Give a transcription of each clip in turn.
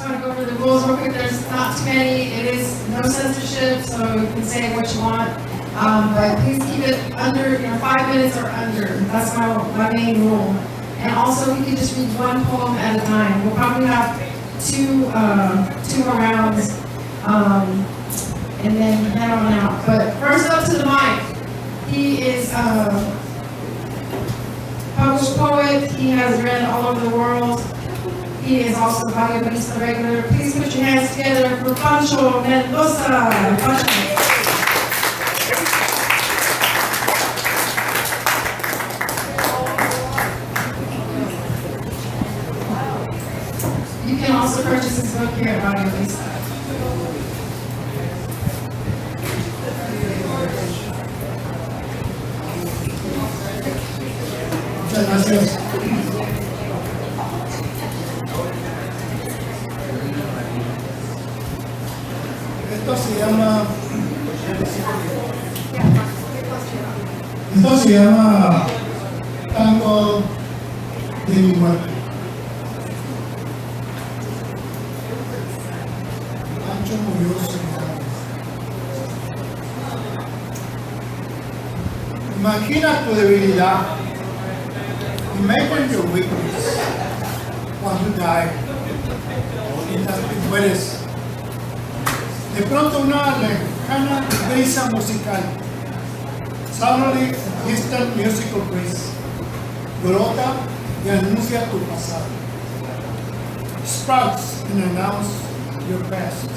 want to go over the rules real quick. There's not too many. It is no censorship, so you can say what you want. But please keep it under, 5 minutes or under. That's my main rule. And also, we can just read one poem at a time. We'll probably have two more rounds, and then head on out. But first up to the mic, he is a published poet. He has read all over the world. He is also a Barista regular. Please put your hands together for Pancho Mendoza. You can also purchase his book here at Barista. Muchas gracias. Esto se llama tango de mi muerte. Pancho murió soñado. Imagina tu debilidad. Imagine your weakness. When you die, mientras te mueres. De pronto una lejana brisa musical, suddenly distant musical breeze, brota y anuncia tu pasado. Sprouts and announce your past.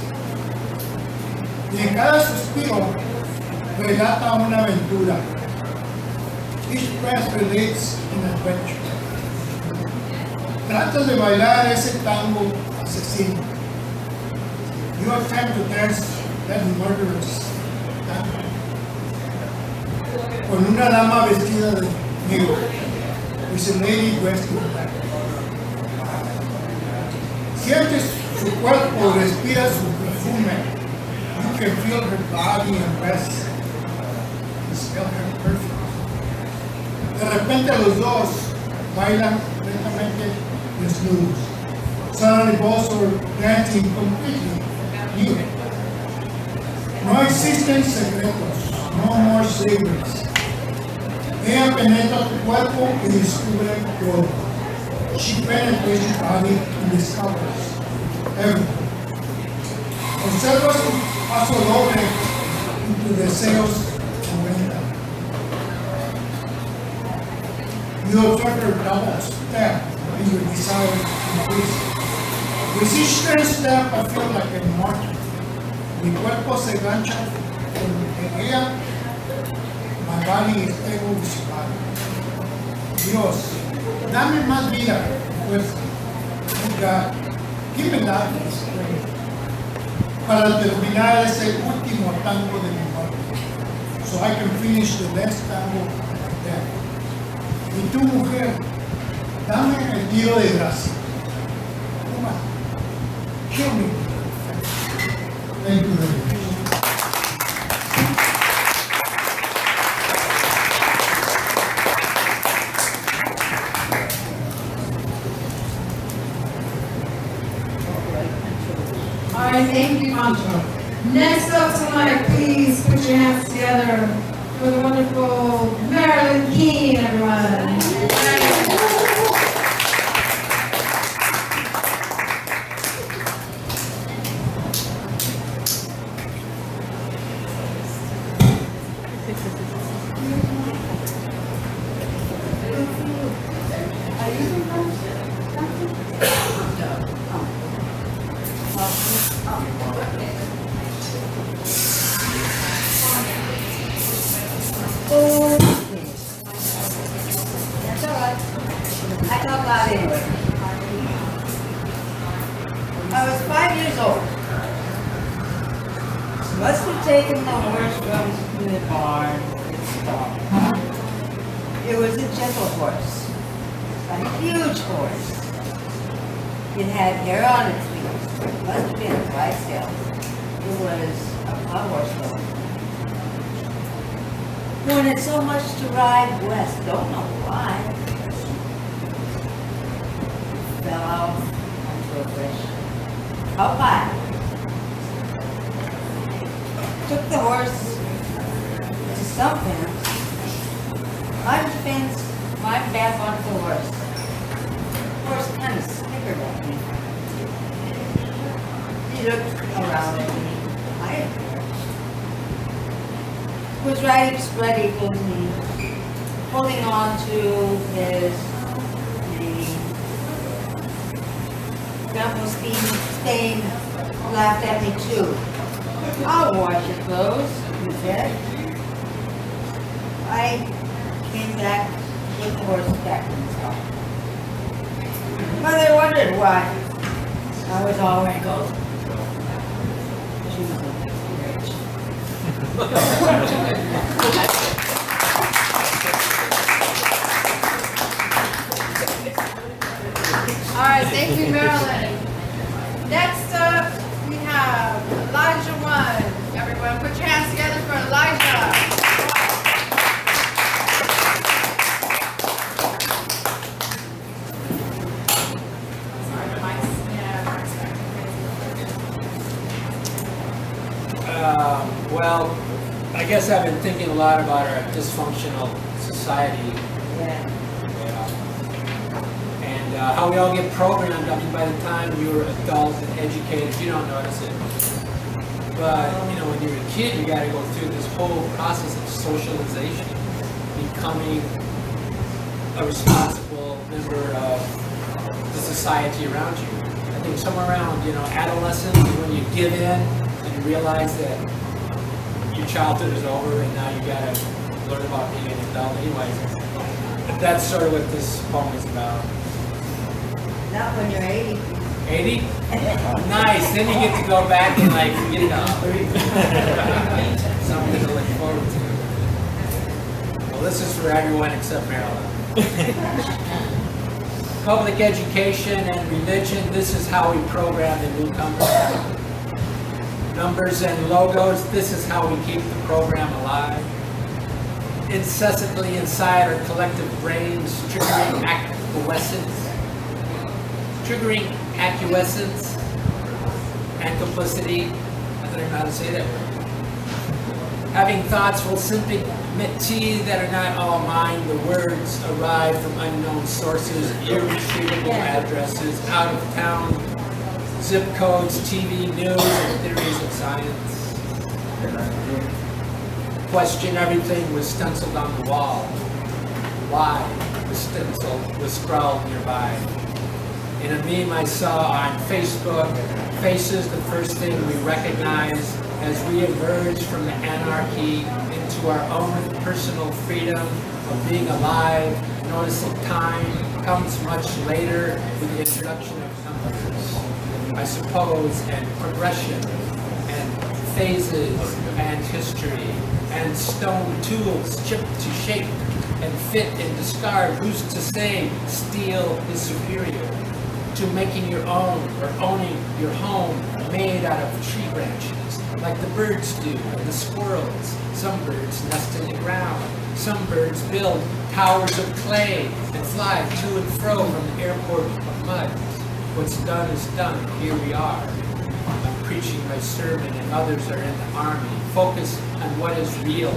Y en cada suspiro relata una aventura. Each breath relates an adventure. Tratas de bailar ese tango asesino. You attempt to dance that murderous tango con una dama vestida de negro, with a lady dressed in black. Sientes su cuerpo, respiras su perfume. You can feel her body and breath. You smell her perfume. De repente los dos bailan lentamente desnudos. Suddenly both are dancing completely new. No existen secretos, no more secrets. Ella penetra tu cuerpo y descubre todo. She penetrates your body and discovers everything. Observas tu paso doble y tus deseos aumentan. You observe her double step and your desire increases. With each third step, I feel like a martyr. Mi cuerpo se engancha con ella. My body is able to survive. Dios, dame más vida, fuerza. Oh God, give me that strength. Para terminar ese último tango de mi muerte. So I can finish the next tango of death. Y tú, mujer, dame el tiro de gracia. Toma. Kill me. Thank you very much. All right, thank you, Pancho. Next up tonight, please put your hands together for the wonderful Marilyn Keene, everyone. I was 5 years old. Must have taken the horse from the barn. It was a gentle horse, a huge horse. It had hair on its feet. It must have been a Clydesdale. It was a horse though. Wanted so much to ride west, don't know why. Fell out onto a bridge. up high. Took the horse to some fence, climbed the fence, climbed back onto the horse. The horse kind of snickered at me. He looked around at me. I didn't care. Was riding spread eagle knee, holding on to his knee. Grandpa Stain laughed at me too. I'll wash your clothes, he said. I came back with the horse back in the stall. Mother wondered why I was all wrinkled. She was rich. All right, thank you, Marilyn. Next up, we have Elijah 1. Everyone, put your hands together for Elijah. Sorry, the mic's, yeah, mic's back. Well, I guess I've been thinking a lot about our dysfunctional society. Yeah. And how we all get programmed. I mean, by the time you're adult and educated, you don't notice it. But, you know, when you're a kid, you got to go through this whole process of socialization, becoming a responsible member of the society around you. I think somewhere around, you know, adolescence, when you give in and you realize that your childhood is over and now you got to learn about being an adult anyways. That's sort of what this poem is about. Not when you're 80. 80? Nice. Then you get to go back and like get it up. Something to look forward to. Well, this is for everyone except Maryland. Public education and religion, this is how we program the newcomers. Numbers and logos, this is how we keep the program alive. Incessantly inside our collective brains, triggering acquiescence and complicity. I don't even know how to say that word. Having thoughts will simply that are not all mine. The words arrive from unknown sources, irretrievable addresses, out of town, zip codes, TV news, and theories of science. Question everything was stenciled on the wall. Why? The stencil was scrawled nearby. In a meme I saw on Facebook, faces the first thing we recognize as we emerge from the anarchy into our own personal freedom of being alive. Noticing time comes much later with the introduction of numbers, I suppose, and progression, and phases, and history, and stone tools chipped to shape and fit and discard. Who's to say steel is superior to making your own or owning your home made out of tree branches, like the birds do and the squirrels. Some birds nest in the ground. Some birds build towers of clay and fly to and fro from the airport of mud. What's done is done. Here we are. I'm preaching my sermon and others are in the army. Focus on what is real.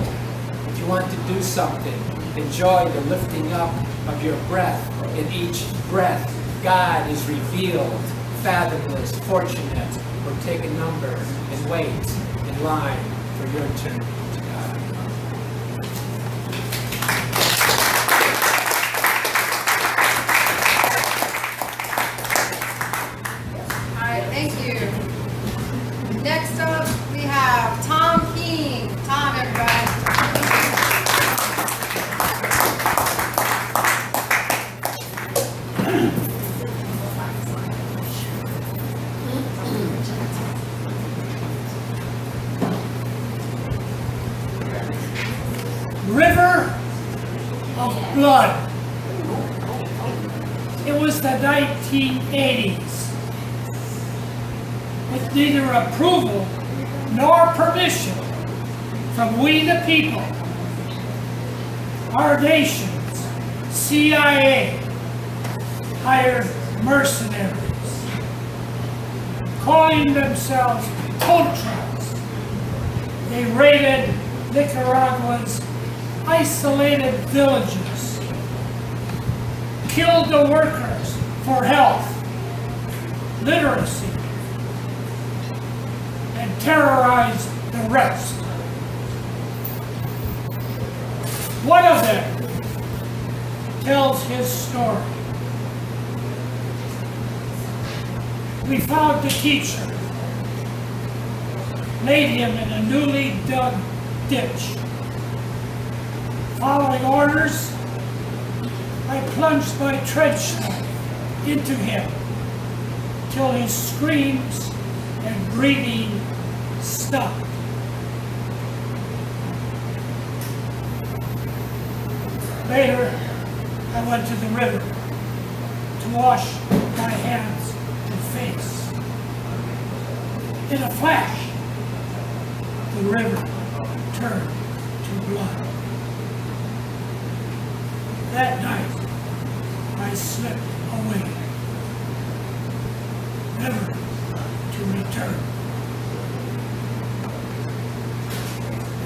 If you want to do something, enjoy the lifting up of your breath. In each breath, God is revealed, fathomless, fortunate, or take a number and wait in line for your turn to God. All right, thank you. Next up, we have Tom King. Tom, everybody. River of blood. It was the 1980s. With neither approval nor permission from we the people, our nation's CIA hired mercenaries, calling themselves Contras. They raided Nicaragua's isolated villages, killed the workers for health, literacy, and terrorized the rest. One of them tells his story. We found the teacher, laid him in a newly dug ditch. Following orders, I plunged my trench knife into him till his screams and breathing stopped. Later, I went to the river to wash my hands and face. In a flash, the river turned to blood. That night, I slipped away, never to return.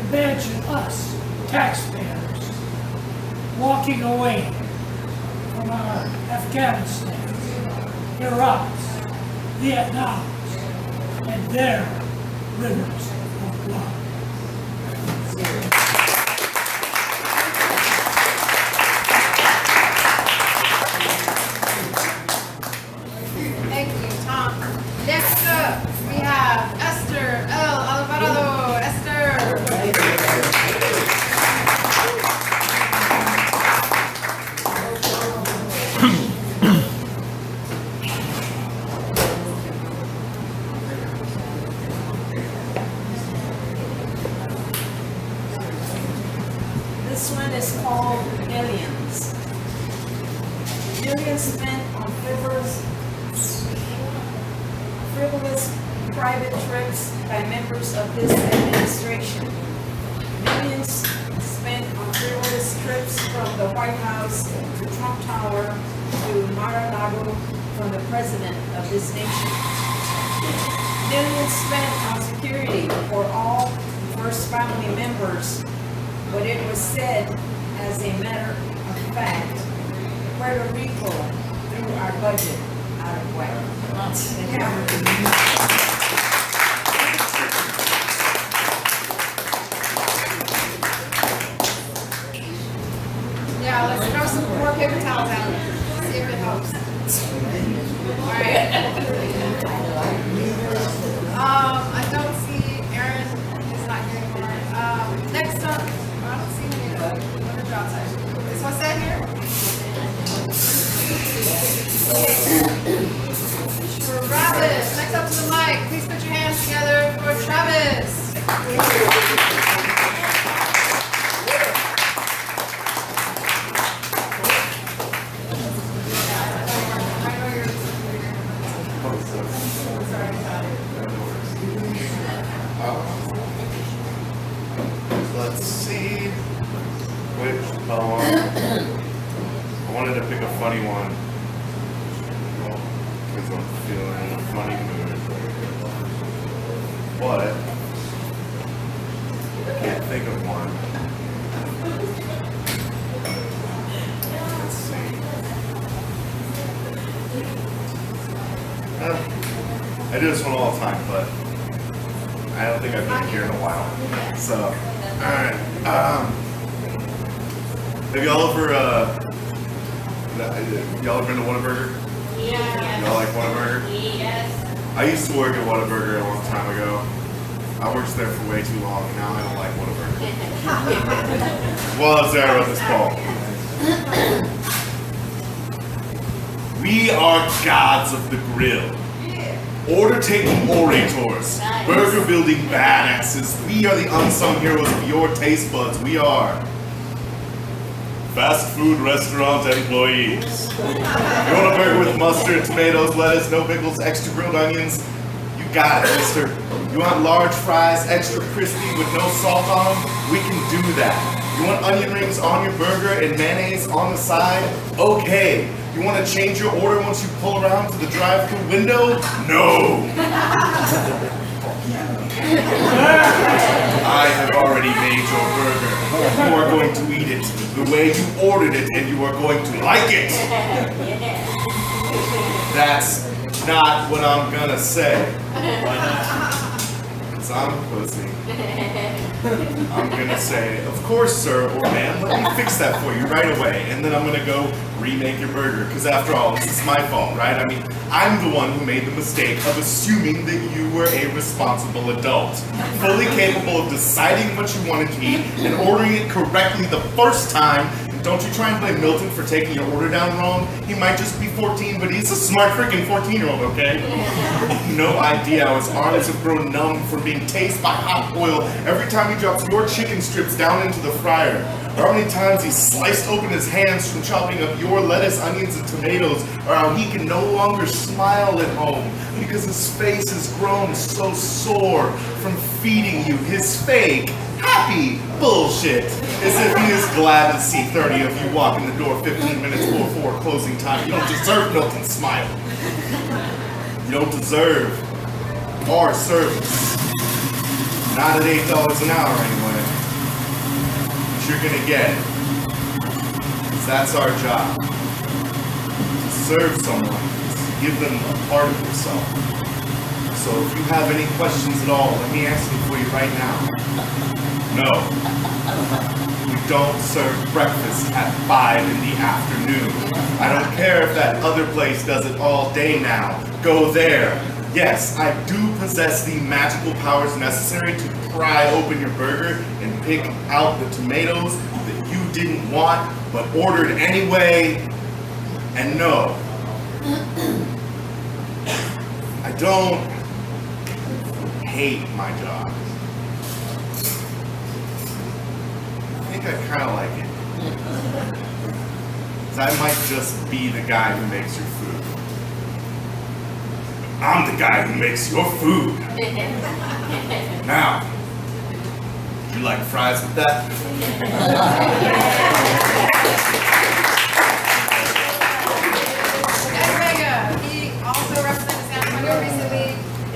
Imagine us, taxpayers, walking away from our Afghanistans, Iraqs, Vietnams, and their rivers of blood. Thank you, Tom. Next up, we have Esther L. Alvarado. Esther. This one is called Millions. Millions spent on frivolous private trips by members of this administration. Millions spent on frivolous trips from the White House to Trump Tower to Mar-a-Lago from the president of this nation. Millions spent on security for all first family members, but it was said as a matter of fact, Puerto Rico threw our budget out of whack. Yeah, let's throw some more paper towels out. See if it helps. All right. I don't see Aaron. He's not here anymore. Next up, I don't see any of the job site. Is what's that here? For Travis, next up to the mic, please put your hands together for Travis. Let's see which poem. I wanted to pick a funny one because I'm feeling in a funny mood. But I can't think of one. Let's see. I do this one all the time, but I don't think I've been here in a while. So, alright. Have y'all ever been to Whataburger? Yeah. Y'all like Whataburger? Yes. I used to work at Whataburger a long time ago. I worked there for way too long, and now I don't like Whataburger. While I was there, I wrote this poem. We are gods of the grill. Order-taking orators, Nice. burger-building badasses. We are the unsung heroes of your taste buds. We are fast food restaurant employees. You want a burger with mustard, tomatoes, lettuce, no pickles, extra grilled onions? You got it, mister. You want large fries, extra crispy with no salt on them? We can do that. You want onion rings on your burger and mayonnaise on the side? Okay. You want to change your order once you pull around to the drive-thru window? No! I have already made your burger. You are going to eat it the way you ordered it, and you are going to like it. That's not what I'm gonna say. Because I'm a pussy. I'm gonna say, of course, sir or ma'am, let me fix that for you right away. And then I'm gonna go remake your burger. Because after all, this is my phone, right? I mean, I'm the one who made the mistake of assuming that you were a responsible adult, fully capable of deciding what you wanted to eat and ordering it correctly the first time. And don't you try and blame Milton for taking your order down wrong. He might just be 14, but he's a smart freaking 14-year-old, okay? No idea how his arms have grown numb from being tased by hot oil every time he drops your chicken strips down into the fryer. Or how many times he sliced open his hands from chopping up your lettuce, onions, and tomatoes, or how he can no longer smile at home because his face has grown so sore from feeding you his fake, happy bullshit. As if he is glad to see 30 of you walk in the door 15 minutes before closing time. You don't deserve Milton's smile. You don't deserve our service. Not at $8 an hour anyway. But you're gonna get it. 'Cause that's our job. To serve someone, to give them a part of yourself. So if you have any questions at all, let me answer them for you right now. No. We don't serve breakfast at 5 in the afternoon. I don't care if that other place does it all day now. Go there. Yes, I do possess the magical powers necessary to pry open your burger and pick out the tomatoes that you didn't want but ordered anyway. And no, I don't hate my job. I think I kind of like it. 'Cause I might just be the guy who makes your food. I'm the guy who makes your food. Now, would you like fries with that? Ed Vega, he also represented San Antonio recently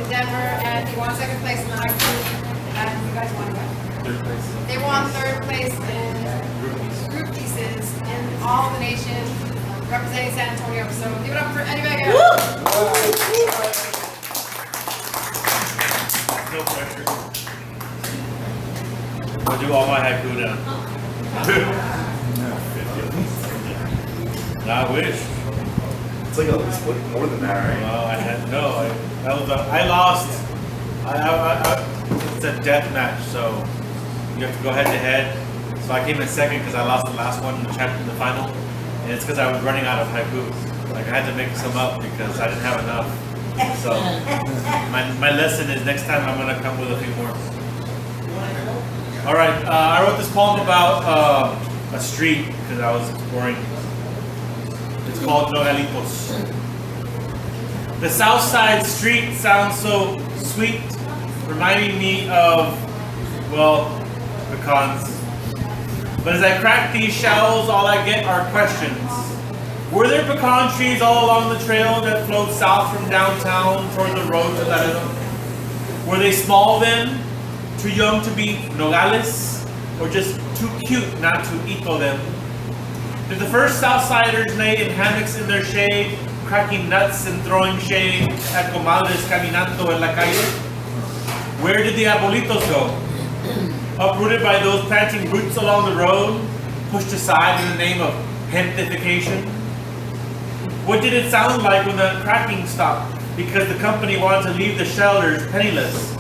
in Denver, and he won second place in the high school. And you guys won what? Third place. They won third place in group pieces in all the nation, representing San Antonio. So give it up for Eddie Vega. No pressure. I'll do all my haiku now. I wish. It's like a split more than that, right? Well, I had no. I lost. It's a death match, so you have to go head to head. So I came in second because I lost the last one in the final, and it's because I was running out of haikus. Like I had to make some up because I didn't have enough. So my lesson is next time I'm gonna come with a few more. All right, I wrote this poem about a street because I was boring. It's called Nogalitos. The South Side street sounds so sweet, reminding me of, well, pecans. But as I crack these shells, all I get are questions. Were there pecan trees all along the trail that flowed south from downtown toward the road to Laredo? Were they small then, too young to be nogales, or just too cute not to eco them? Did the first Southsiders lay in hammocks in their shade, cracking nuts and throwing shade at comadres caminando en la calle? Where did the abuelitos go? Uprooted by those planting roots along the road, pushed aside in the name of gentification? What did it sound like when the cracking stopped because the company wanted to leave the shellers penniless,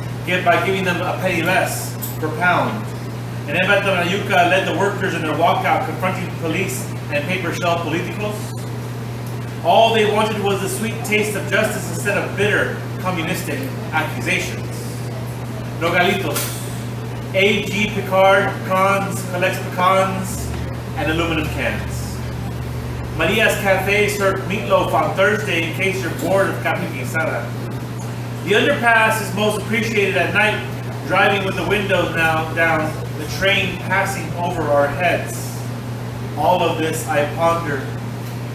by giving them a penny less per pound? And Eva Tonayuca led the workers in their walkout confronting police and paper shell politicos? All they wanted was the sweet taste of justice instead of bitter communistic accusations. Nogalitos. A.G. Picard pecans collects pecans and aluminum cans. Maria's Cafe served meatloaf on Thursday in case you're bored of carne guisada. The underpass is most appreciated at night, driving with the windows now down, the train passing over our heads. All of this I ponder.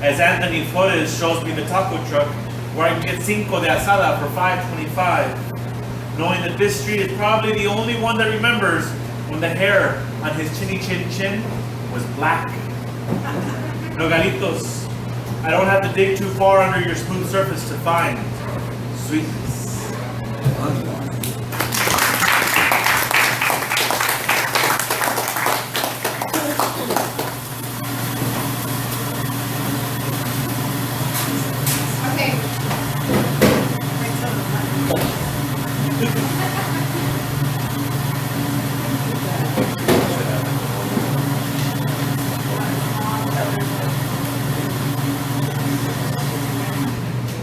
as Anthony Flores shows me the taco truck where I can get 5 de asada for $5.25, knowing that this street is probably the only one that remembers when the hair on his chinny chin chin was black. Nogalitos, I don't have to dig too far under your smooth surface to find sweetness. Okay.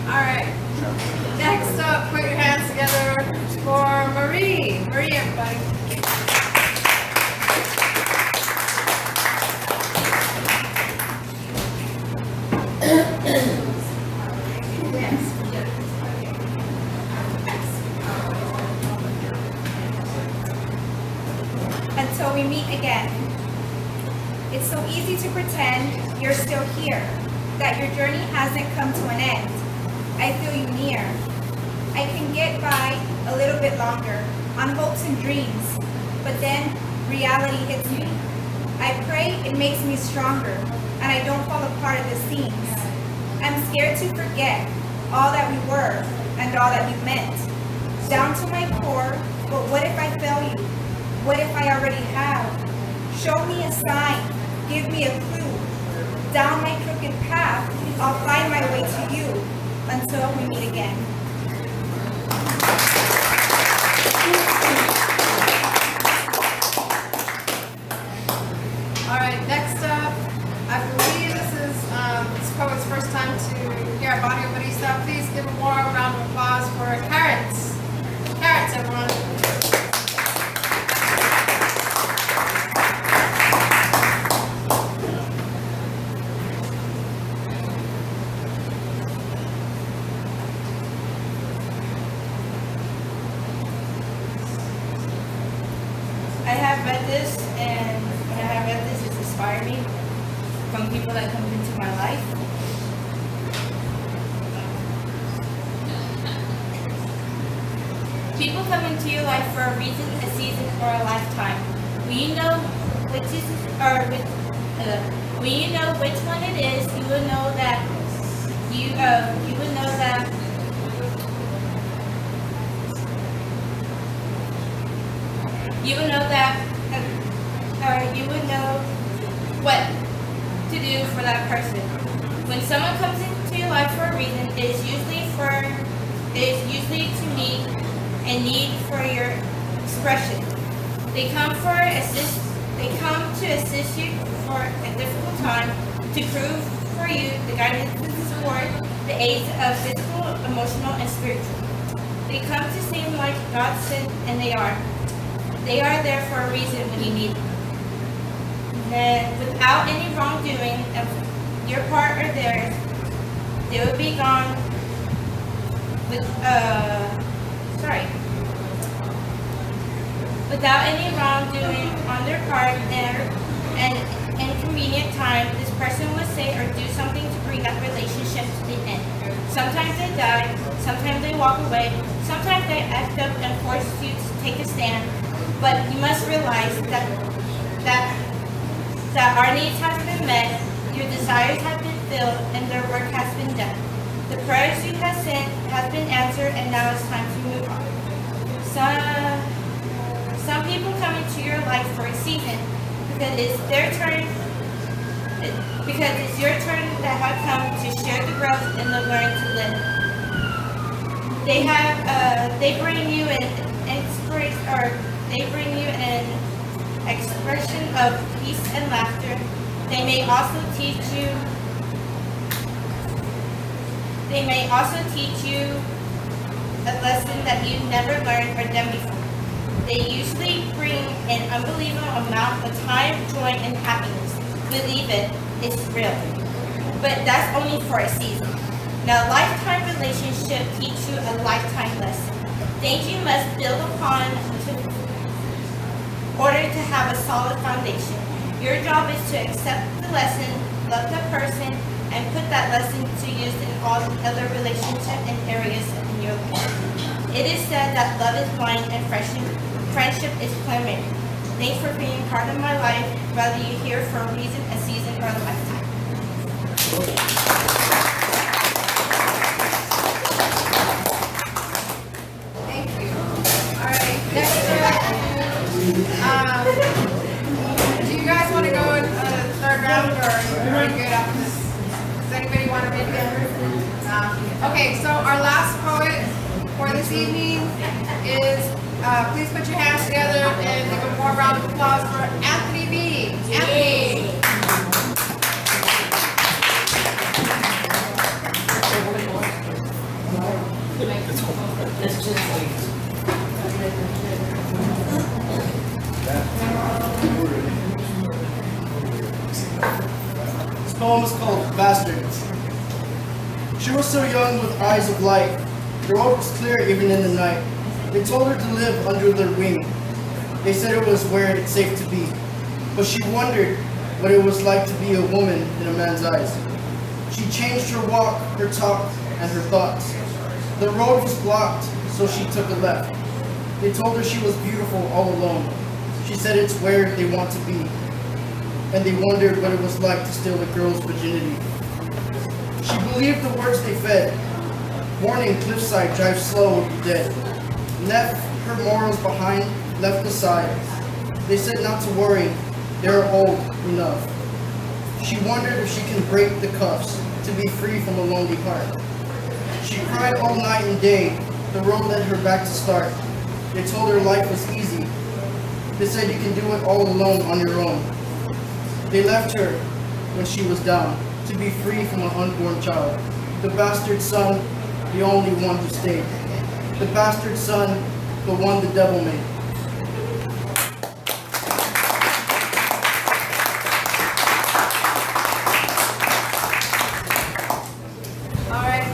All right. Next up, put your hands together for Marie. Marie, everybody. Until we meet again. It's so easy to pretend you're still here, that your journey hasn't come to an end. I feel you near. I can get by a little bit longer on hopes and dreams, but then reality hits me. I pray it makes me stronger and I don't fall apart at the seams. I'm scared to forget all that we were and all that we meant. Down to my core, but what if I fail you? What if I already have? Show me a sign, give me a clue. Down my crooked path, I'll find my way to you until we meet again. All right, next up, I believe this is this poet's first time to hear at Barrio Barista. Please give a warm round of applause for Carrots. Carrots, everyone. I have read this, and when I have read this, it's inspired me from people that come into my life. People come into your life for a reason, a season, or a lifetime. When you know which is, or which, when you know which one it is, you will know that you will know that. You will know that, or you will know what to do for that person. When someone comes into your life for a reason, it is usually to meet a need for your expression. They come to assist you for a difficult time, to prove for you the guidance and support, the aids of physical, emotional, and spiritual. They come to seem like God sent, and they are. They are there for a reason when you need them. And without any wrongdoing of your part or theirs, they will be gone without any wrongdoing on their part and inconvenient time, this person will say or do something to bring that relationship to the end. Sometimes they die, sometimes they walk away, sometimes they act up and force you to take a stand. But you must realize that our needs have been met, your desires have been filled, and their work has been done. The prayers you have sent have been answered, and now it's time to move on. Some people come into your life for a season because it's their turn. Because it's your turn that have come to share the growth and the learn to live. They bring you an inspiration, or they bring you an expression of peace and laughter. They may also teach you a lesson that you never learned or done before. They usually bring an unbelievable amount of time, joy, and happiness. Believe it, it's real. But that's only for a season. Now, lifetime relationship teach you a lifetime lesson. Things you must build upon in order to have a solid foundation. Your job is to accept the lesson, love the person, and put that lesson to use in all other relationships and areas in your life. It is said that love is blind and friendship is permanent. Thanks for being part of my life, whether you're here for a reason, a season, or a lifetime. Thank you. All right, next up, do you guys want to go in the third round, or are you good after this? Does anybody want to make it? Okay, so our last poet for this evening is, please put your hands together and give a warm round of applause for Anthony B. Anthony. This poem is called Bastards. She was so young with eyes of light. The road was clear even in the night. They told her to live under their wing. They said it was where it's safe to be. But she wondered what it was like to be a woman in a man's eyes. She changed her walk, her talk, and her thoughts. The road was blocked, so she took a left. They told her she was beautiful all alone. She said it's where they want to be. And they wondered what it was like to steal a girl's virginity. She believed the words they fed. Warning, cliffside, drive slow, you'll be dead. Left her morals behind, left aside. They said not to worry, they're old enough. She wondered if she can break the cuffs to be free from a lonely heart. She cried all night and day, the road led her back to start. They told her life was easy. They said you can do it all alone on your own. They left her when she was down, to be free from an unborn child. The bastard son, the only one who stayed. The bastard son, the one the devil made. All right.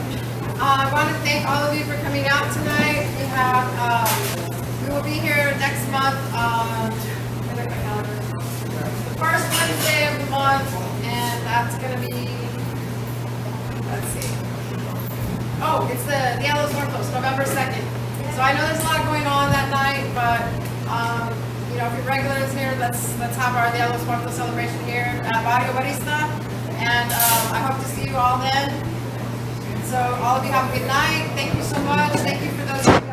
I want to thank all of you for coming out tonight. We will be here next month on the first Wednesday of the month, and that's going to be, let's see. Oh, it's the Los Muertos, November 2nd. So I know there's a lot going on that night, but you know, if you're regulars here, let's have our Dia de los Muertos celebration here at Barrio Barista, and I hope to see you all then. So all of you have a good night. Thank you so much. Thank you for those.